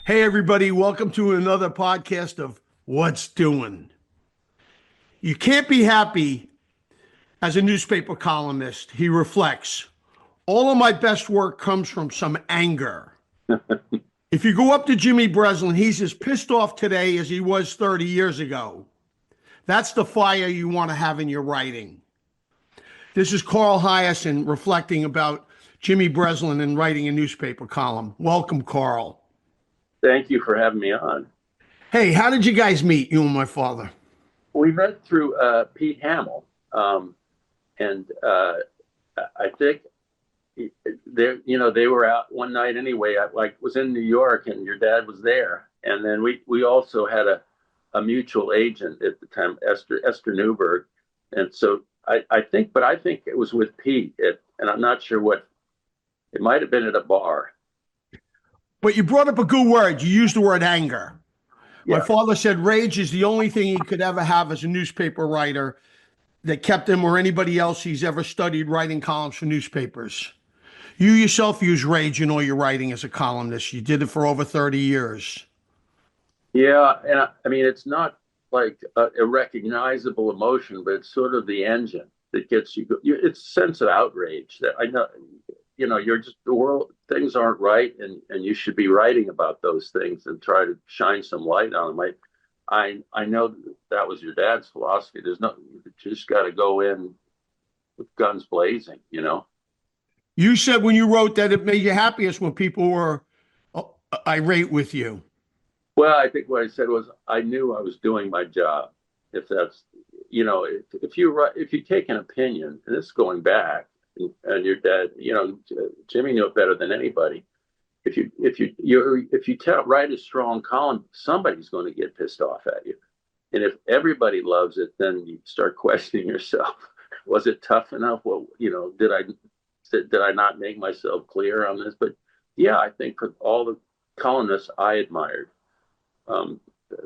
Hey, everybody, welcome to another podcast of What's Doing. You can't be happy as a newspaper columnist. He reflects. All of my best work comes from some anger. If you go up to Jimmy Breslin, he's as pissed off today as he was 30 years ago. That's the fire you want to have in your writing. This is Carl Hiaasen reflecting about Jimmy Breslin and writing a newspaper column. Welcome, Carl. Thank you for having me on. Hey, how did you guys meet, you and my father? We met through Pete Hamill, and I think they were out one night anyway. I was in New York, and your dad was there, and then we also had a mutual agent at the time, Esther Newberg, and so I think it was with Pete, and I'm not sure what it might have been at a bar. But you brought up a good word. You used the word anger. My Yeah. father said rage is the only thing he could ever have as a newspaper writer that kept him or anybody else he's ever studied writing columns for newspapers. You yourself use rage in all your writing as a columnist. You did it for over 30 years. Yeah, and I mean, it's not like a recognizable emotion, but it's sort of the engine that gets you. It's a sense of outrage that I know, you're just the world, things aren't right, and you should be writing about those things and try to shine some light on them. I know that was your dad's philosophy. You just got to go in with guns blazing. You said when you wrote that it made you happiest when people were uh, irate with you. Well, I think what I said was I knew I was doing my job. If that's, if you take an opinion, and this is going back, and your dad, Jimmy knew it better than anybody. If you write a strong column, somebody's going to get pissed off at you, and if everybody loves it, then you start questioning yourself. Was it tough enough? Well, did I not make myself clear on this? But yeah, I think for all the columnists I admired, um,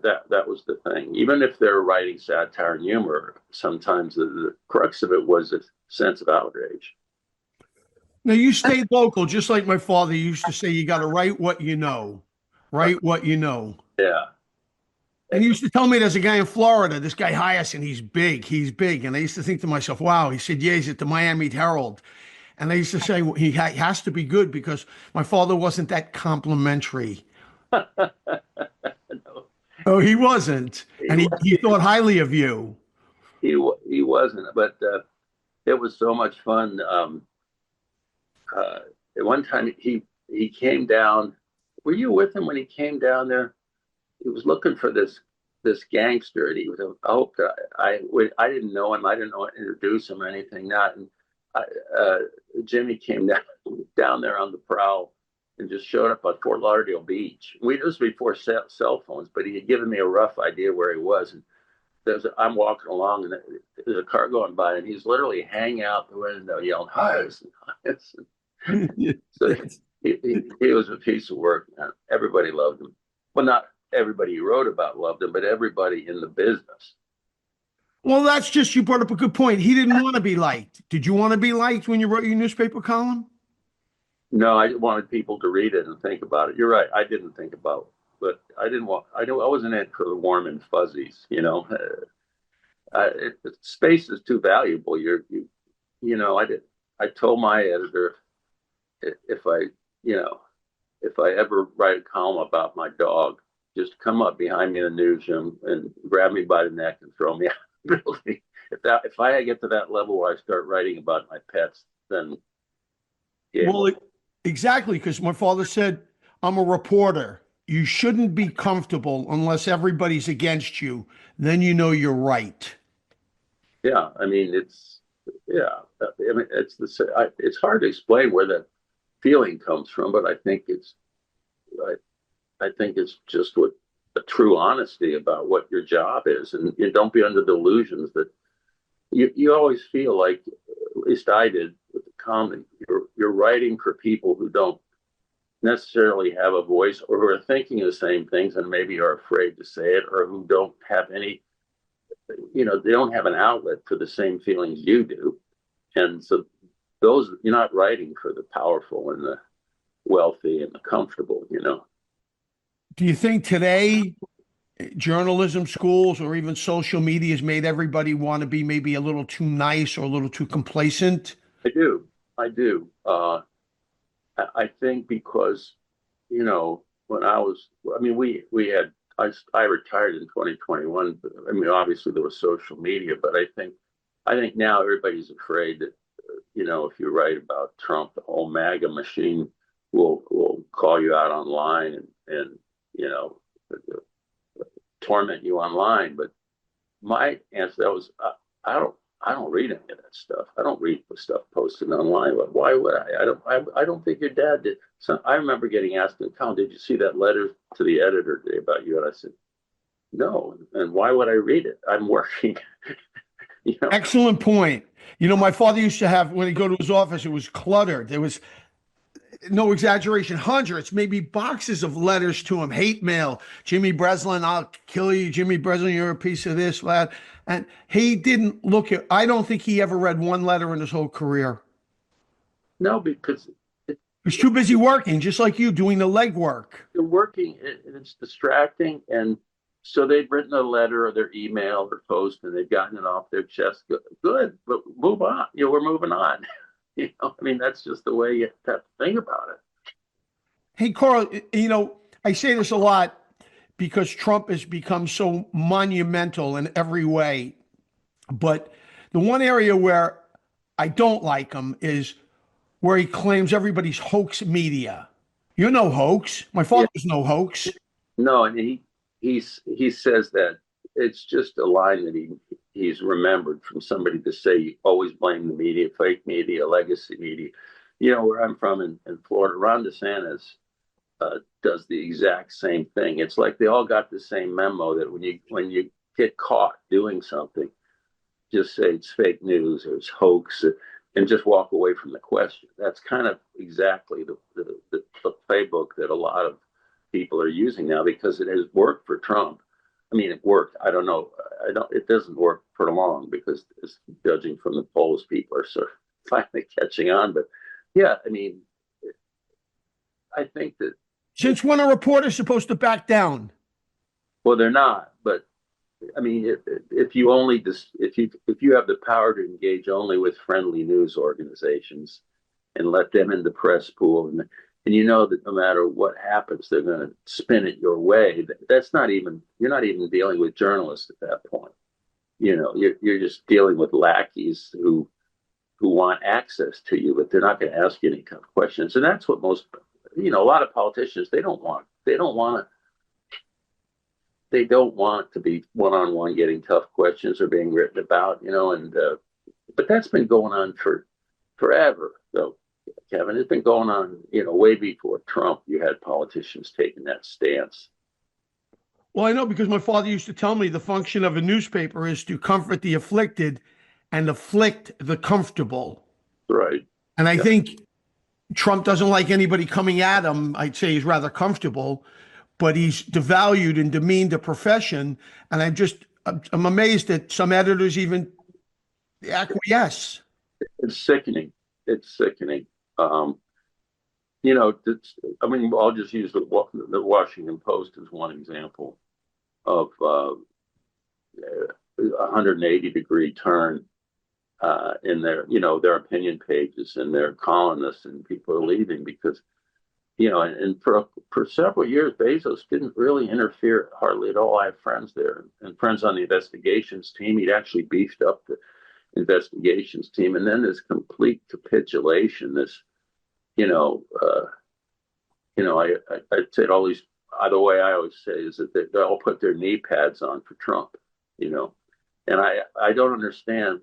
that was the thing. Even if they're writing satire and humor, sometimes the crux of it was a sense of outrage. Now, you stayed local, just like my father used to say, you got to write what you know. Write what you know. Yeah, And he used to tell me there's a guy in Florida, this guy Hiaasen, he's big, he's big. And I used to think to myself, wow, he said, yeah, he's at the Miami Herald. And I used to say, well, he has to be good because my father wasn't that complimentary. no, Oh, he wasn't. he And he thought highly of you. he wasn't, but it was so much fun. At one time, he came down. Were you with him when he came down there? He was looking for this gangster, and he was. I hope I didn't know him. I didn't know how to introduce him or anything. Not, and I, uh, Jimmy came down there on the prowl and just showed up on Fort Lauderdale Beach. This was before cell phones, but he had given me a rough idea where he was. And I'm walking along, and there's a car going by, and he's literally hanging out the window yelling, "Hiaasen, Hiaasen." So he was a piece of work. Man. Everybody loved him. Well, not everybody he wrote about loved him, but everybody in the business. Well, that's just, you brought up a good point. He didn't want to be liked. Did you want to be liked when you wrote your newspaper column? No, I wanted people to read it and think about it. You're right. I didn't think about, but I didn't want. I know I wasn't in it for the warm and fuzzies. Space is too valuable. I did. I told my editor if I, you know, if I ever write a column about my dog, just come up behind me in the newsroom and grab me by the neck and throw me out of the building. If I get to that level where I start writing about my pets, then yeah. Well, exactly, because my father said, I'm a reporter. You shouldn't be comfortable unless everybody's against you. Then you know you're right. Yeah, I mean, yeah. I mean, it's hard to explain where that feeling comes from, but I think it's just what a true honesty about what your job is, and you don't be under delusions that you always feel like, at least I did with the comedy, you're writing for people who don't necessarily have a voice or who are thinking the same things and maybe are afraid to say it or who don't have any, they don't have an outlet for the same feelings you do. And so those, you're not writing for the powerful and the wealthy and the comfortable. Do you think today journalism schools or even social media has made everybody want to be maybe a little too nice or a little too complacent? I do. I do. I think because, when I mean, I retired in 2021. But, I mean, obviously there was social media, but I think now everybody's afraid that, if you write about Trump, the whole MAGA machine will call you out online and you know, torment you online. But my answer to that was, I don't read any of that stuff. I don't read the stuff posted online. Why would I? I don't think your dad did. So I remember getting asked in town, "Did you see that letter to the editor today about you?" And I said, "No." And why would I read it? I'm working. you know. Excellent point. You know, my father used to have, when he'd go to his office, it was cluttered. There was, no exaggeration, hundreds, maybe boxes of letters to him, hate mail. Jimmy Breslin, I'll kill you. Jimmy Breslin, you're a piece of this, that. And he didn't look at, I don't think he ever read one letter in his whole career. No, because He was too busy working, just like you, doing the legwork. they're working and it's distracting. And so they've written a letter or their email or post and they've gotten it off their chest. Good, but move on. We're moving on. I mean, that's just the way you have to think about it. Hey, Carl, I say this a lot because Trump has become so monumental in every way. But the one area where I don't like him is where he claims everybody's hoax media. You're no hoax. My Yeah. father's no hoax. No, and he says that it's just a line that he's remembered from somebody to say you always blame the media, fake media, legacy media. Where I'm from in Florida, Ron DeSantis does the exact same thing. It's like they all got the same memo that when you get caught doing something, just say it's fake news or it's hoax, and just walk away from the question. That's kind of exactly the playbook that a lot of people are using now because it has worked for Trump. I mean, it worked. I don't know. It doesn't work for long because, judging from the polls, people are sort of finally catching on. But yeah, I mean, I think that, Since when are reporters supposed to back down? well, they're not. But I mean, if you only if you have the power to engage only with friendly news organizations and let them in the press pool, and you know that no matter what happens, they're going to spin it your way. That's not even You're not even dealing with journalists at that point. You're just dealing with lackeys who want access to you, but they're not going to ask you any tough questions. And that's what a lot of politicians, they don't want to be one-on-one getting tough questions or being written about, but that's been going on for forever. So, Kevin, it's been going on, way before Trump. You had politicians taking that stance. Well, I know because my father used to tell me the function of a newspaper is to comfort the afflicted and afflict the comfortable. Right. And I Yeah. think Trump doesn't like anybody coming at him. I'd say he's rather comfortable, but he's devalued and demeaned a profession. And I'm amazed that some editors even acquiesce. It's sickening. It's sickening. I mean, I'll just use the Washington Post as one example of a 180-degree turn in their opinion pages and their columnists, and people are leaving because, and for several years, Bezos didn't really interfere hardly at all. I have friends there and friends on the investigations team. He'd actually beefed up the investigations team, and then this complete capitulation, this, I'd say all these, the way I always say is that they all put their knee pads on for Trump, and I don't understand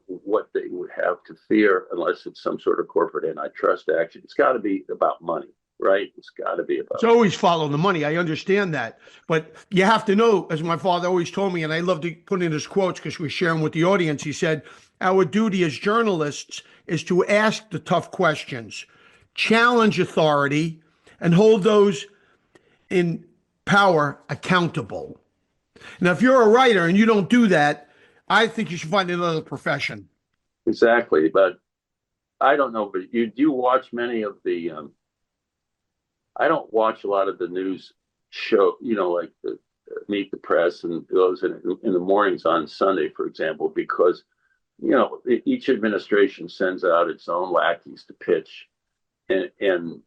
what they would have to fear unless it's some sort of corporate antitrust action. It's got to be about money, right? It's got to be about. It's always follow the money. I understand that. But you have to know, as my father always told me, and I love to put in his quotes because we share them with the audience. He said, our duty as journalists is to ask the tough questions, challenge authority, and hold those in power accountable. Now, if you're a writer and you don't do that, I think you should find another profession. Exactly. But I don't know, but you do watch many of the, I don't watch a lot of the news show, like the Meet the Press and those in the mornings on Sunday, for example, because each administration sends out its own lackeys to pitch, and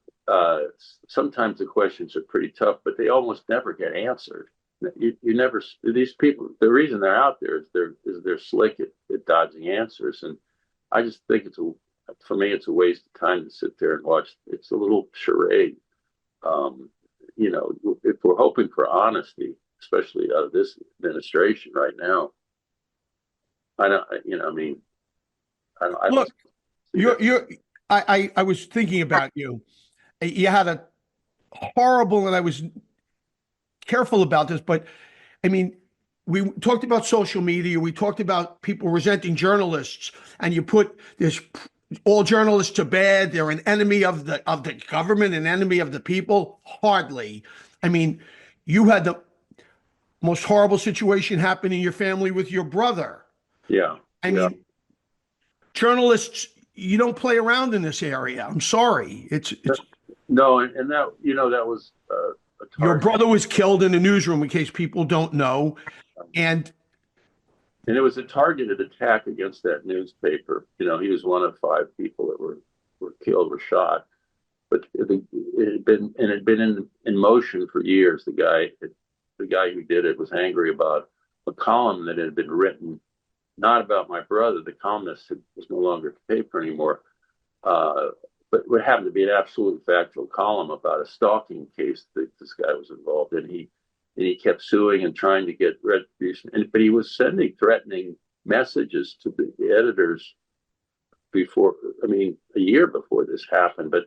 sometimes the questions are pretty tough, but they almost never get answered. You never, these people, the reason they're out there is they're slick at dodging answers, and I just think for me it's a waste of time to sit there and watch. It's a little charade. If we're hoping for honesty, especially out of this administration right now, I don't, I mean, I Look, don't. I was thinking about you. You had a horrible, and I was careful about this, but I mean, we talked about social media. We talked about people resenting journalists, and you put this all journalists to bed. They're an enemy of the government, an enemy of the people. Hardly. I mean, you had the most horrible situation happen in your family with your brother. Yeah. I mean, journalists, you don't play around in this area. I'm sorry. It's no, and that that was your brother was killed in the newsroom, in case people don't know, and it was a targeted attack against that newspaper. He was one of 5 people that were killed, were shot, but it had been in motion for years. The guy who did it was angry about a column that had been written, not about my brother. The columnist was no longer at the paper anymore, but it happened to be an absolute factual column about a stalking case that this guy was involved in. He kept suing and trying to get retribution, but he was sending threatening messages to the editors before, a year before this happened. But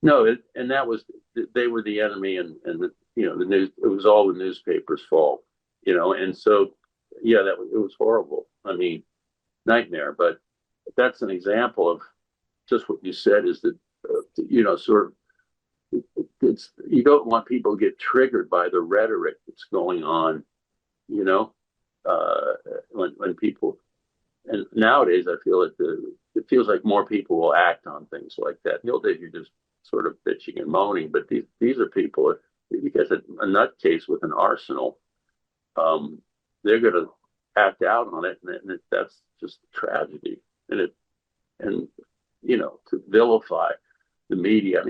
no, and that was, they were the enemy, and the news, it was all the newspaper's fault, and so, yeah, it was horrible. Nightmare. But that's an example of just what you said, is that, sort of, it's, you don't want people to get triggered by the rhetoric that's going on, when people, and nowadays I feel it feels like more people will act on things like that. In the old days, you're just sort of bitching and moaning, but these are people, you get a nutcase with an arsenal, they're going to act out on it, and that's just a tragedy. And to vilify the media.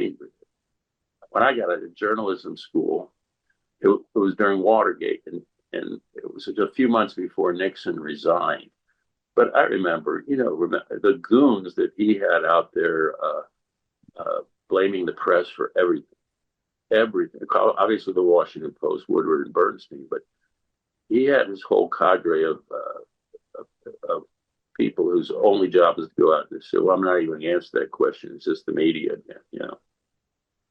When I got out of journalism school, it was during Watergate, and it was just a few months before Nixon resigned. But I remember, the goons that he had out there blaming the press for everything. Obviously, the Washington Post, Woodward and Bernstein, but he had his whole cadre of people whose only job is to go out and say, "Well, I'm not even going to answer that question. It's just the media again."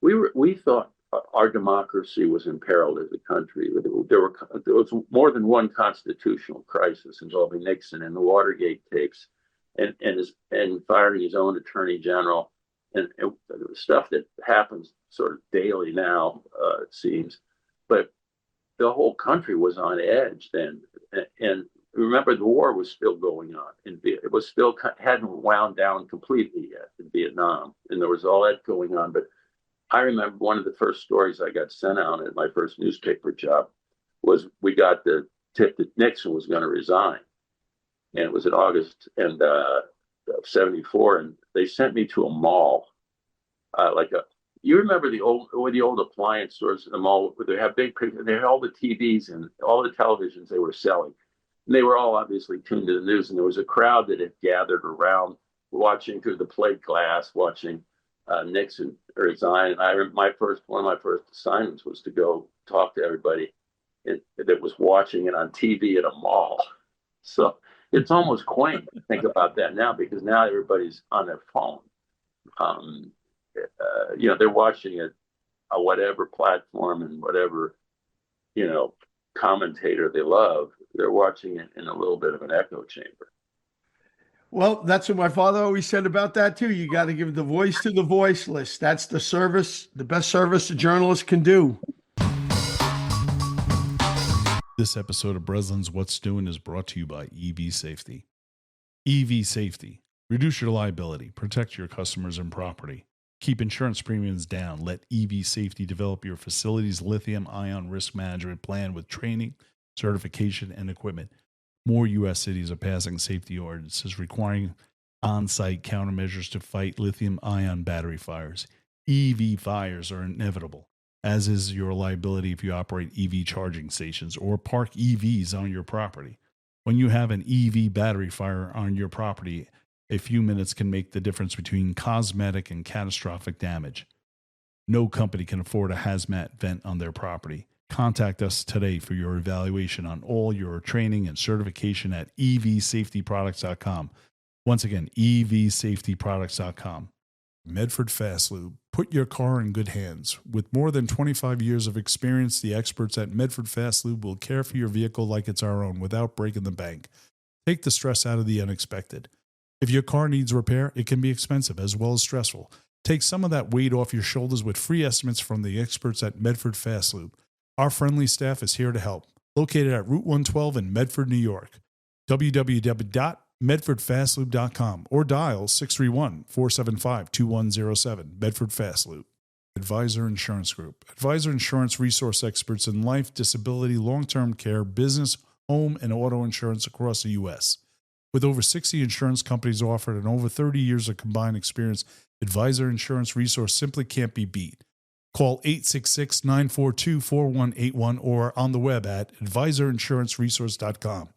We thought our democracy was imperiled as a country. There was more than one constitutional crisis involving Nixon and the Watergate tapes, and firing his own attorney general, and stuff that happens sort of daily now, it seems. But the whole country was on edge then, and remember, the war was still going on, and it was still hadn't wound down completely yet in Vietnam, and there was all that going on. But I remember one of the first stories I got sent out at my first newspaper job was we got the tip that Nixon was going to resign, and it was in August of '74, and they sent me to a mall, you remember the old appliance stores in the mall where they have they had all the TVs and all the televisions they were selling. And they were all obviously tuned to the news, and there was a crowd that had gathered around, watching through the plate glass, watching Nixon resign. And one of my first assignments was to go talk to everybody that was watching it on TV at a mall. So it's almost quaint to think about that now, because now everybody's on their phone. They're watching it on whatever platform and whatever, commentator they love. They're watching it in a little bit of an echo chamber. Well, that's what my father always said about that too. You got to give the voice to the voiceless. That's the best service a journalist can do. This episode of Breslin's What's Doing is brought to you by EV Safety. EV Safety. Reduce your liability, protect your customers and property. Keep insurance premiums down. Let EV Safety develop your facility's lithium-ion risk management plan with training, certification, and equipment. More U.S. cities are passing safety ordinances requiring on-site countermeasures to fight lithium-ion battery fires. EV fires are inevitable, as is your liability if you operate EV charging stations or park EVs on your property. When you have an EV battery fire on your property, a few minutes can make the difference between cosmetic and catastrophic damage. No company can afford a hazmat vent on their property. Contact us today for your evaluation on all your training and certification at evsafetyproducts.com. Once again, evsafetyproducts.com. Medford Fast Lube. Put your car in good hands. With more than 25 years of experience, the experts at Medford Fast Lube will care for your vehicle like it's our own without breaking the bank. Take the stress out of the unexpected. If your car needs repair, it can be expensive as well as stressful. Take some of that weight off your shoulders with free estimates from the experts at Medford Fast Lube. Our friendly staff is here to help. Located at Route 112 in Medford, New York. www.medfordfastlube.com or dial 631-475-2107. Medford Fast Lube. Advisor Insurance Group. Advisor Insurance resource experts in life, disability, long-term care, business, home, and auto insurance across the U.S. With over 60 insurance companies offered and over 30 years of combined experience, Advisor Insurance Resource simply can't be beat. Call 866-942-4181 or on the web at advisorinsuranceresource.com.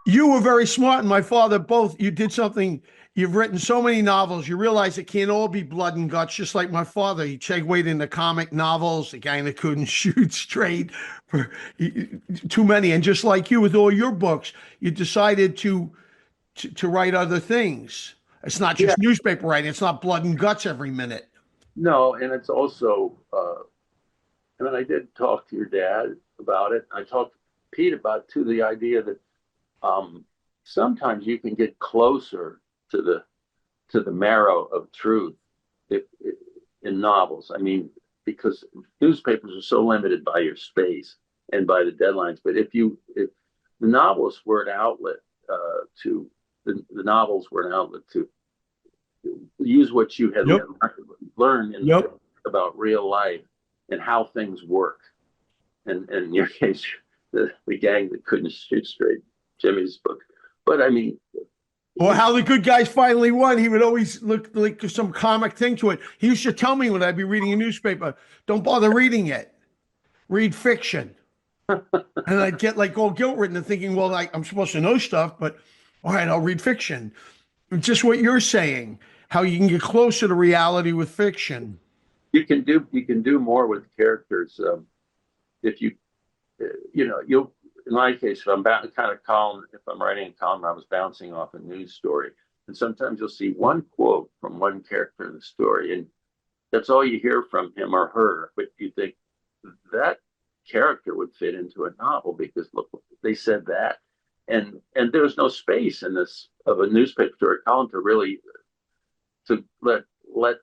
You were very smart, and my father both. You did something. You've written so many novels. You realize it can't all be blood and guts, just like my father. He segued into comic novels, the guy that couldn't shoot straight, for too many. And just like you with all your books, you decided to write other things. It's not just newspaper writing. It's not blood and guts every minute. No, and it's also, and then I did talk to your dad about it. I talked to Pete about, too, the idea that sometimes you can get closer to the marrow of truth in novels. I mean, because newspapers are so limited by your space and by the deadlines. But if the novels were an outlet to use what you had learned about real life and how things work. And in your case, the gang that couldn't shoot straight, Jimmy's book. But I mean, or how the good guys finally won. He would always look like some comic thing to it. He used to tell me when I'd be reading a newspaper, don't bother reading it. Read fiction. And I'd get like all guilt-ridden and thinking, well, I'm supposed to know stuff, but all right, I'll read fiction. It's just what you're saying, how you can get closer to reality with fiction. You can do more with characters. If you in my case, if I'm writing a column, I was bouncing off a news story. And sometimes you'll see one quote from one character in the story, and that's all you hear from him or her. But you think that character would fit into a novel because look, they said that. And there's no space in this of a newspaper story column to really to let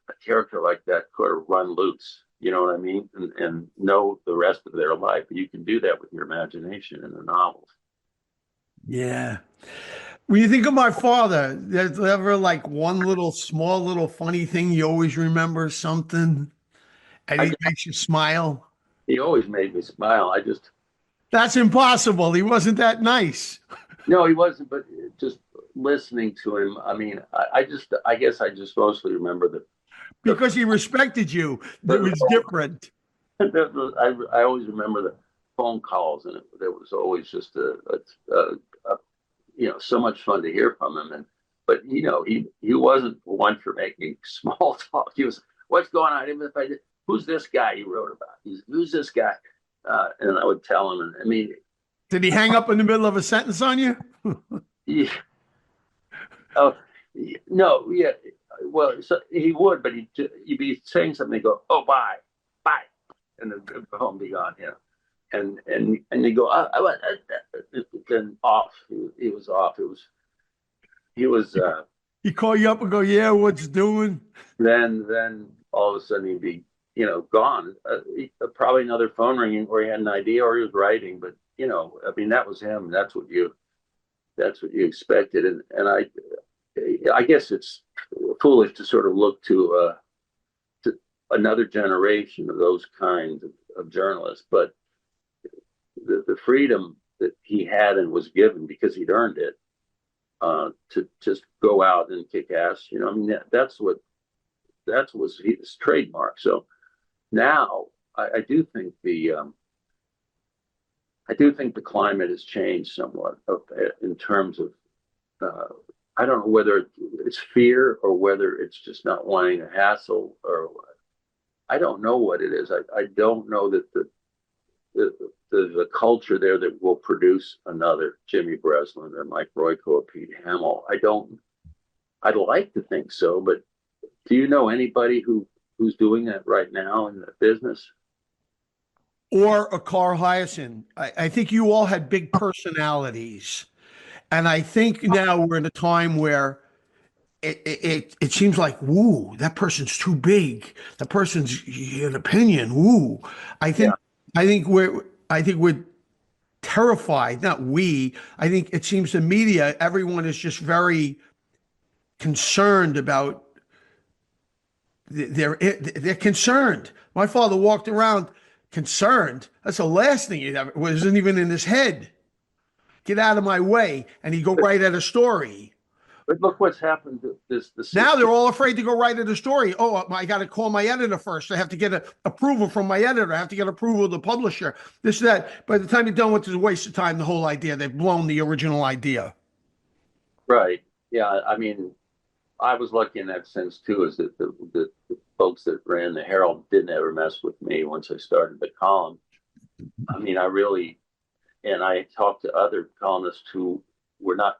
a character like that sort of run loose. You know what I mean? And know the rest of their life. You can do that with your imagination in the novels. Yeah. When you think of my father, there's ever like one small little funny thing you always remember, something, and he makes you smile? He always made me smile. That's impossible. He wasn't that nice. No, he wasn't, but just listening to him, I mean, I guess I just mostly remember because he respected you. It was different. I always remember the phone calls, and there was always just so much fun to hear from him. But he wasn't one for making small talk. He was, what's going on? Even if I did, who's this guy you wrote about? Who's this guy? And I would tell him. And I mean, did he hang up in the middle of a sentence on you? Yeah. Oh, no. Yeah. Well, so he would, but he'd be saying something. He'd go, "Oh, bye," and the phone be gone. And they go, then off. He was off. He was. He call you up and go, "Yeah, what's doing?" Then all of a sudden he'd be, gone. Probably another phone ringing, or he had an idea, or he was writing. But I mean, that was him. That's what you expected, and I guess it's foolish to sort of look to another generation of those kinds of journalists, but the freedom that he had and was given because he'd earned it, to just go out and kick ass, I mean, that was his trademark. So now I do think the climate has changed somewhat in terms of, I don't know whether it's fear or whether it's just not wanting a hassle, or I don't know what it is. I don't know that there's a culture there that will produce another Jimmy Breslin or Mike Royko or Pete Hamill. I'd like to think so, but do you know anybody who's doing that right now in the business? Or a Carl Hiaasen. I think you all had big personalities. And I think now we're in a time where it seems like, woo, that person's too big. That person's an opinion. Woo. I think we're terrified. Not we. I think it seems the media, everyone is just very concerned about. They're concerned. My father walked around concerned. That's the last thing he'd ever, wasn't even in his head. Get out of my way, and he'd go write at a story. But look what's happened to this. Now they're all afraid to go write at a story. Oh, I got to call my editor first. I have to get approval from my editor. I have to get approval of the publisher. This, that. By the time you're done with it, it's a waste of time. The whole idea. They've blown the original idea. Right. Yeah. I mean, I was lucky in that sense too, is that the folks that ran the Herald didn't ever mess with me once I started the column. I mean, and I talked to other columnists who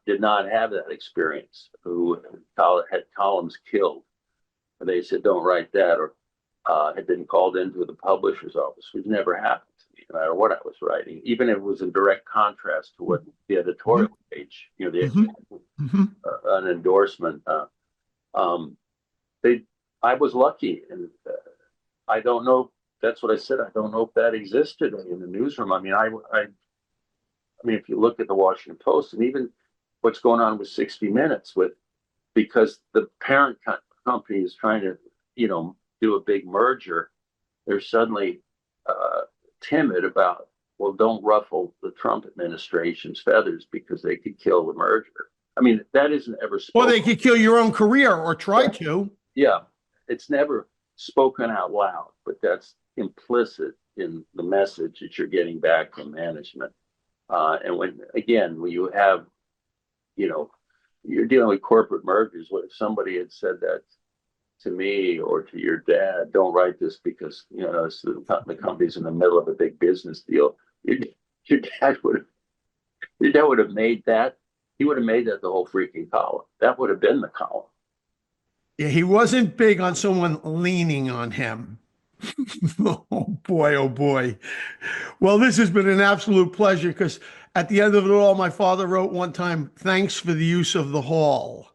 did not have that experience, who had columns killed. They said, don't write that, or had been called into the publisher's office, which never happened to me, no matter what I was writing, even if it was in direct contrast to what the editorial page, an endorsement. I was lucky, and I don't know. That's what I said. I don't know if that existed in the newsroom. I mean, I mean, if you look at the Washington Post, and even what's going on with 60 Minutes, because the parent company is trying to, do a big merger, they're suddenly timid about, well, don't ruffle the Trump administration's feathers because they could kill the merger. I mean, that isn't ever spoken. Well, they could kill your own career or try to. Yeah, it's never spoken out loud, but that's implicit in the message that you're getting back from management. And when you have, you're dealing with corporate mergers. What if somebody had said that to me or to your dad? Don't write this because the company's in the middle of a big business deal. Your dad would have made that. He would have made that the whole freaking column. That would have been the column. Yeah, he wasn't big on someone leaning on him. Oh boy, oh boy. Well, this has been an absolute pleasure, because at the end of it all, my father wrote one time, "Thanks for the use of the hall."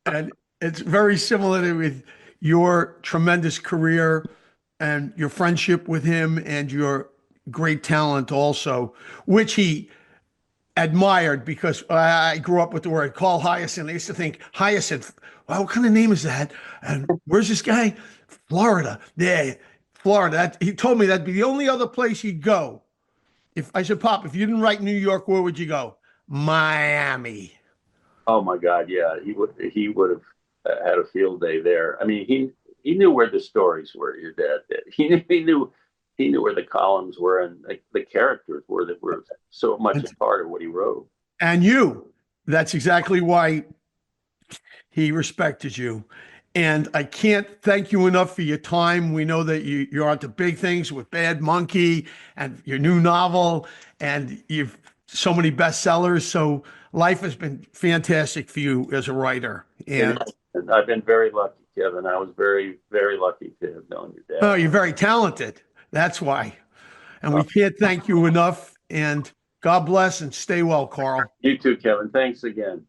And it's very similar with your tremendous career and your friendship with him and your great talent also, which he admired, because I grew up with the word Carl Hiaasen. I used to think Hyacinth. Well, what kind of name is that? And where's this guy? Florida. Yeah, Florida. He told me that'd be the only other place he'd go. If I said, Pop, if you didn't write New York, where would you go? Miami. Oh my God, yeah, he would have had a field day there. I mean, he knew where the stories were. Your dad did. He knew where the columns were, and the characters were that were so much a part of what he wrote. And that's exactly why he respected you. And I can't thank you enough for your time. We know that you're onto big things with Bad Monkey and your new novel, and you've so many bestsellers. So life has been fantastic for you as a writer. And I've been very lucky, Kevin. I was very, very lucky to have known your dad. Oh, you're very talented. That's why. And we can't thank you enough. And God bless and stay well, Carl. You too, Kevin. Thanks again.